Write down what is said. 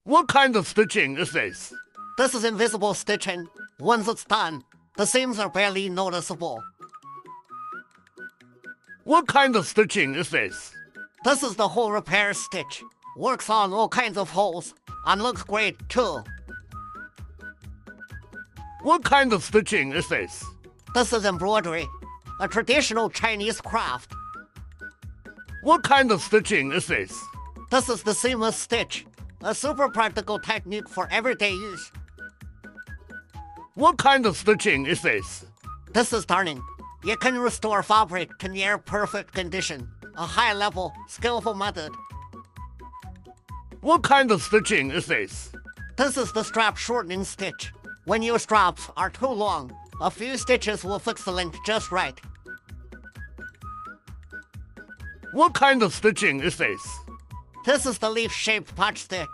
What kind of stitching is this? This is invisible stitching. Once it's done, the seams are barely noticeable. What kind of stitching is this? This is the hole repair stitch. Works on all kinds of holes, and looks great too. What kind of stitching is this? This is embroidery, a traditional Chinese craft. What kind of stitching is this? This is the seamless stitch, a super practical technique for everyday use. What kind of stitching is this? This is darning. You can restore fabric to near perfect condition. A high-level, skillful method. What kind of stitching is this? This is the strap shortening stitch. When your straps are too long, a few stitches will fix the length just right. What kind of stitching is this? This is the leaf-shaped patch stitch.